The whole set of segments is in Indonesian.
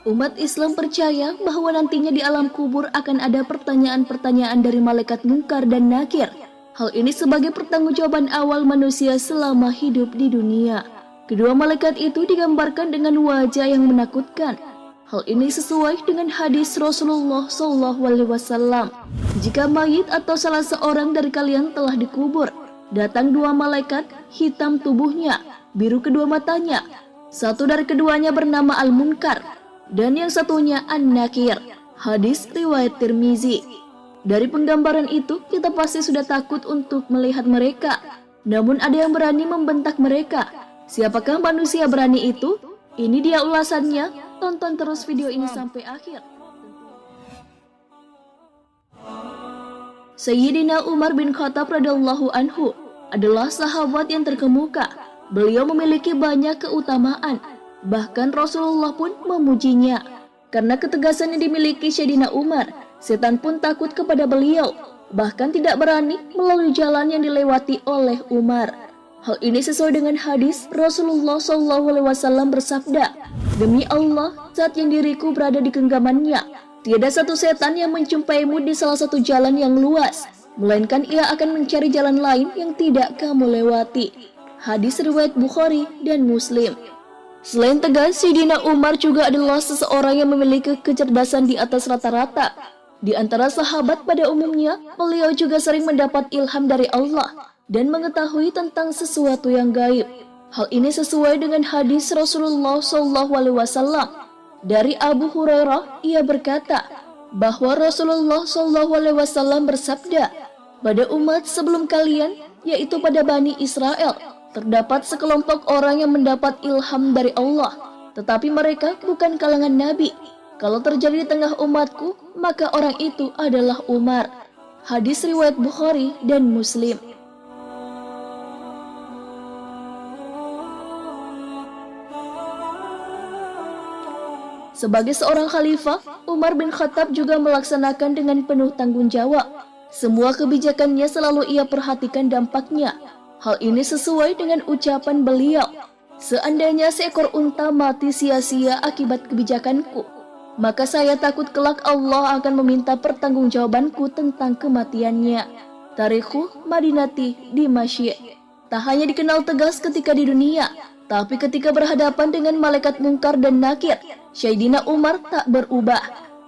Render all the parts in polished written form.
Umat Islam percaya bahwa nantinya di alam kubur akan ada pertanyaan-pertanyaan dari malaikat Munkar dan Nakir. Hal ini sebagai pertanggungjawaban awal manusia selama hidup di dunia. Kedua malaikat itu digambarkan dengan wajah yang menakutkan. Hal ini sesuai dengan hadis Rasulullah SAW. Jika mayit atau salah seorang dari kalian telah dikubur, datang dua malaikat, hitam tubuhnya, biru kedua matanya. Satu dari keduanya bernama Al-Munkar, dan yang satunya An-Nakir. Hadis riwayat Tirmizi. Dari penggambaran itu, kita pasti sudah takut untuk melihat mereka. Namun ada yang berani membentak mereka. Siapakah manusia berani itu? Ini dia ulasannya. Tonton terus video ini sampai akhir. Sayyidina Umar bin Khattab radhiyallahu anhu adalah sahabat yang terkemuka. Beliau memiliki banyak keutamaan. Bahkan Rasulullah pun memujinya. Karena ketegasan yang dimiliki Sayyidina Umar, setan pun takut kepada beliau. Bahkan tidak berani melalui jalan yang dilewati oleh Umar. Hal ini sesuai dengan hadis Rasulullah SAW bersabda, "Demi Allah, zat yang diriku berada di genggamannya, tiada satu setan yang menjumpaimu di salah satu jalan yang luas, melainkan ia akan mencari jalan lain yang tidak kamu lewati." Hadis riwayat Bukhari dan Muslim. Selain tegas, Sayyidina Umar juga adalah seseorang yang memiliki kecerdasan di atas rata-rata. Di antara sahabat pada umumnya, beliau juga sering mendapat ilham dari Allah dan mengetahui tentang sesuatu yang gaib. Hal ini sesuai dengan hadis Rasulullah SAW. Dari Abu Hurairah, ia berkata bahwa Rasulullah SAW bersabda, "Pada umat sebelum kalian, yaitu pada Bani Israel, terdapat sekelompok orang yang mendapat ilham dari Allah, tetapi mereka bukan kalangan Nabi. Kalau terjadi di tengah umatku, maka orang itu adalah Umar." Hadis riwayat Bukhari dan Muslim. Sebagai seorang khalifah, Umar bin Khattab juga melaksanakan dengan penuh tanggung jawab. Semua kebijakannya selalu ia perhatikan dampaknya. Hal ini sesuai dengan ucapan beliau, "Seandainya seekor unta mati sia-sia akibat kebijakanku, maka saya takut kelak Allah akan meminta pertanggungjawabanku tentang kematiannya." Tarikhu Madinati Dimashq. Tak hanya dikenal tegas ketika di dunia, tapi ketika berhadapan dengan malaikat Munkar dan Nakir, Sayyidina Umar tak berubah.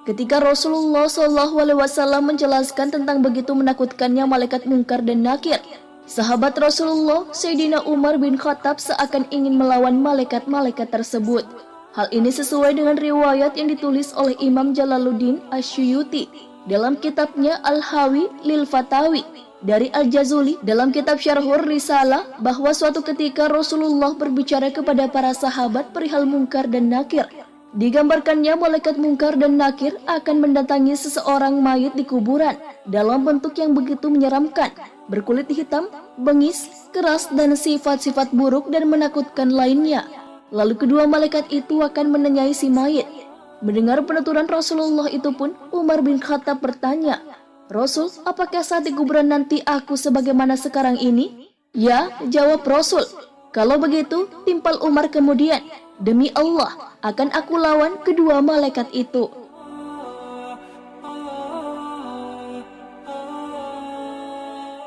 Ketika Rasulullah SAW menjelaskan tentang begitu menakutkannya malaikat Munkar dan Nakir, sahabat Rasulullah Sayyidina Umar bin Khattab seakan ingin melawan malaikat-malaikat tersebut. Hal ini sesuai dengan riwayat yang ditulis oleh Imam Jalaluddin Asyuyuti dalam kitabnya Al-Hawi Lil Fatawi, dari Al-Jazuli dalam kitab Syarhur Risalah, bahwa suatu ketika Rasulullah berbicara kepada para sahabat perihal Munkar dan Nakir. Digambarkannya malaikat Munkar dan Nakir akan mendatangi seseorang mayit di kuburan dalam bentuk yang begitu menyeramkan, berkulit hitam, bengis, keras, dan sifat-sifat buruk dan menakutkan lainnya. Lalu kedua malaikat itu akan menanyai si mayit. Mendengar penuturan Rasulullah itu pun, Umar bin Khattab bertanya, "Rasul, apakah saat di kuburan nanti aku sebagaimana sekarang ini?" "Ya," jawab Rasul. Kalau begitu, timpal Umar kemudian, "Demi Allah, akan aku lawan kedua malaikat itu."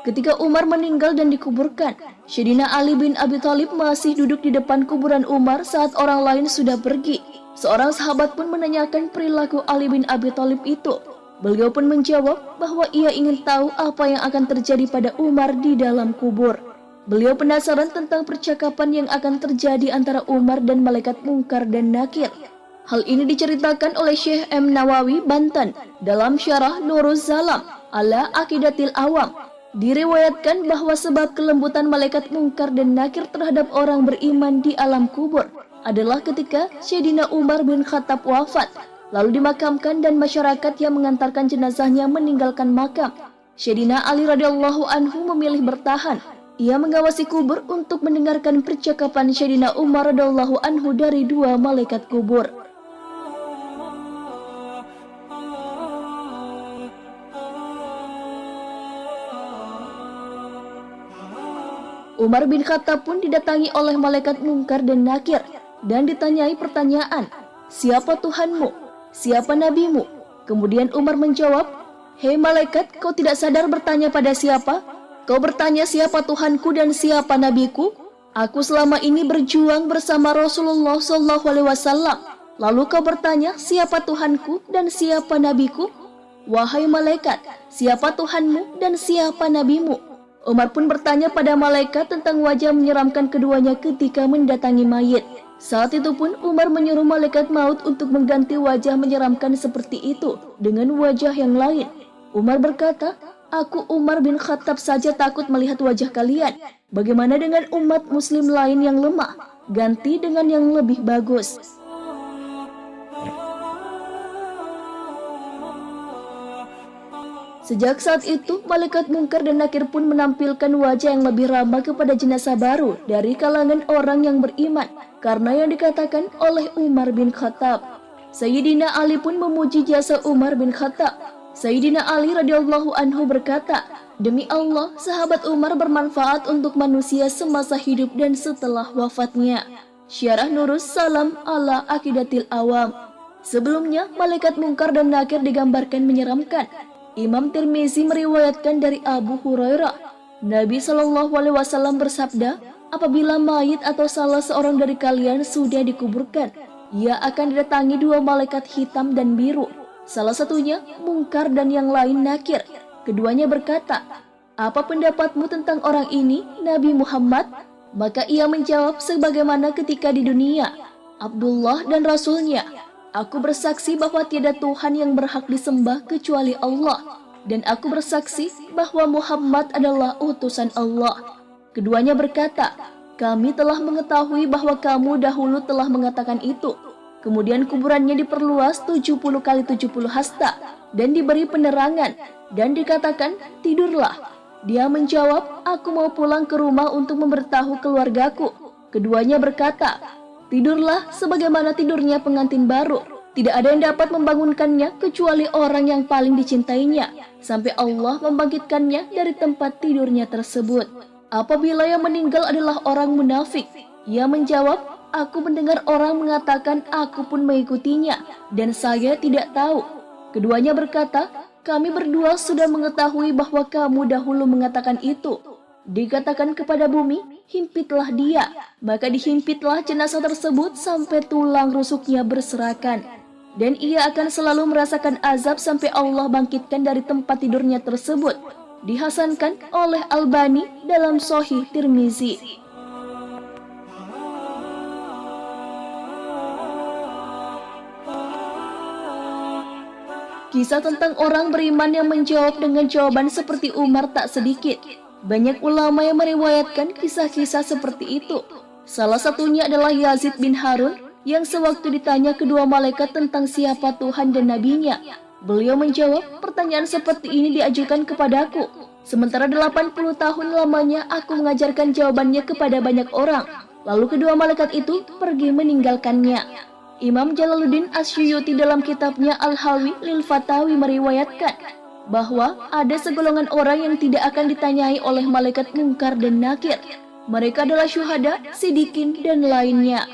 Ketika Umar meninggal dan dikuburkan, Sayyidina Ali bin Abi Thalib masih duduk di depan kuburan Umar saat orang lain sudah pergi. Seorang sahabat pun menanyakan perilaku Ali bin Abi Thalib itu. Beliau pun menjawab bahwa ia ingin tahu apa yang akan terjadi pada Umar di dalam kubur. Beliau penasaran tentang percakapan yang akan terjadi antara Umar dan malaikat Munkar dan Nakir. Hal ini diceritakan oleh Syekh M. Nawawi Banten dalam Syarah Nuruz Zalam ala Aqidatil Awam. Diriwayatkan bahwa sebab kelembutan malaikat Munkar dan Nakir terhadap orang beriman di alam kubur adalah ketika Sayyidina Umar bin Khattab wafat, lalu dimakamkan dan masyarakat yang mengantarkan jenazahnya meninggalkan makam. Sayyidina Ali radhiyallahu anhu memilih bertahan. Ia mengawasi kubur untuk mendengarkan percakapan Sayyidina Umar radhiyallahu anhu dari dua malaikat kubur. Umar bin Khattab pun didatangi oleh malaikat Munkar dan Nakir dan ditanyai pertanyaan, "Siapa Tuhanmu? Siapa nabimu?" Kemudian Umar menjawab, "Hei malaikat, kau tidak sadar bertanya pada siapa? Kau bertanya siapa Tuhanku dan siapa nabiku? Aku selama ini berjuang bersama Rasulullah SAW. Lalu kau bertanya siapa Tuhanku dan siapa nabiku? Wahai malaikat, siapa Tuhanmu dan siapa nabimu?" Umar pun bertanya pada malaikat tentang wajah menyeramkan keduanya ketika mendatangi mayit. Saat itu pun Umar menyuruh malaikat maut untuk mengganti wajah menyeramkan seperti itu dengan wajah yang lain. Umar berkata, "Aku Umar bin Khattab saja takut melihat wajah kalian. Bagaimana dengan umat muslim lain yang lemah? Ganti dengan yang lebih bagus." Sejak saat itu, malaikat Munkar dan Nakir pun menampilkan wajah yang lebih ramah kepada jenazah baru dari kalangan orang yang beriman, karena yang dikatakan oleh Umar bin Khattab. Sayyidina Ali pun memuji jasa Umar bin Khattab. Sayyidina Ali radhiyallahu anhu berkata, "Demi Allah, sahabat Umar bermanfaat untuk manusia semasa hidup dan setelah wafatnya." Syarah Nurus Salam ala Aqidatil Awam. Sebelumnya, malaikat Munkar dan Nakir digambarkan menyeramkan. Imam Tirmizi meriwayatkan dari Abu Hurairah, Nabi SAW bersabda, "Apabila mayit atau salah seorang dari kalian sudah dikuburkan, ia akan didatangi dua malaikat hitam dan biru. Salah satunya Munkar dan yang lain Nakir. Keduanya berkata, 'Apa pendapatmu tentang orang ini, Nabi Muhammad?' Maka ia menjawab sebagaimana ketika di dunia, 'Abdullah dan Rasulnya. Aku bersaksi bahwa tiada Tuhan yang berhak disembah kecuali Allah, dan aku bersaksi bahwa Muhammad adalah utusan Allah.' Keduanya berkata, 'Kami telah mengetahui bahwa kamu dahulu telah mengatakan itu.' Kemudian kuburannya diperluas 70 kali 70 hasta dan diberi penerangan dan dikatakan, 'Tidurlah.' Dia menjawab, 'Aku mau pulang ke rumah untuk memberitahu keluargaku.' Keduanya berkata, 'Tidurlah sebagaimana tidurnya pengantin baru. Tidak ada yang dapat membangunkannya kecuali orang yang paling dicintainya, sampai Allah membangkitkannya dari tempat tidurnya tersebut. Apabila yang meninggal adalah orang munafik?' Ia menjawab, 'Aku mendengar orang mengatakan aku pun mengikutinya, dan saya tidak tahu.' Keduanya berkata, 'Kami berdua sudah mengetahui bahwa kamu dahulu mengatakan itu.' Dikatakan kepada bumi, 'Himpitlah dia.' Maka dihimpitlah jenazah tersebut sampai tulang rusuknya berserakan. Dan ia akan selalu merasakan azab sampai Allah bangkitkan dari tempat tidurnya tersebut. Dihasankan oleh Albani dalam Sahih Tirmizi. Kisah tentang orang beriman yang menjawab dengan jawaban seperti Umar tak sedikit. Banyak ulama yang meriwayatkan kisah-kisah seperti itu. Salah satunya adalah Yazid bin Harun yang sewaktu ditanya kedua malaikat tentang siapa Tuhan dan nabinya, beliau menjawab, "Pertanyaan seperti ini diajukan kepadaku. Sementara 80 tahun lamanya aku mengajarkan jawabannya kepada banyak orang. Lalu kedua malaikat itu pergi meninggalkannya." Imam Jalaluddin Asyuyuti dalam kitabnya Al-Hawi lil Fatawi meriwayatkan bahwa ada segolongan orang yang tidak akan ditanyai oleh malaikat Munkar dan Nakir. Mereka adalah syuhada, sidikin, dan lainnya.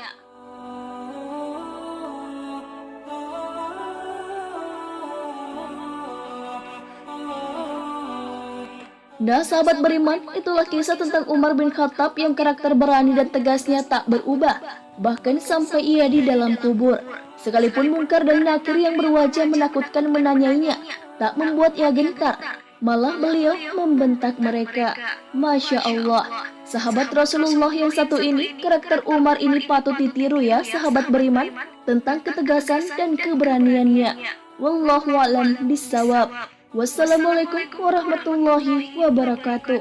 Nah, sahabat beriman, itulah kisah tentang Umar bin Khattab yang karakter berani dan tegasnya tak berubah, bahkan sampai ia di dalam kubur. Sekalipun Munkar dan Nakir yang berwajah menakutkan menanyainya, tak membuat ia gentar, malah beliau membentak mereka. Masya Allah, sahabat Rasulullah yang satu ini, karakter Umar ini patut ditiru ya sahabat beriman, tentang ketegasan dan keberaniannya. Wallahu a'lam bishawab. Wassalamualaikum warahmatullahi wabarakatuh.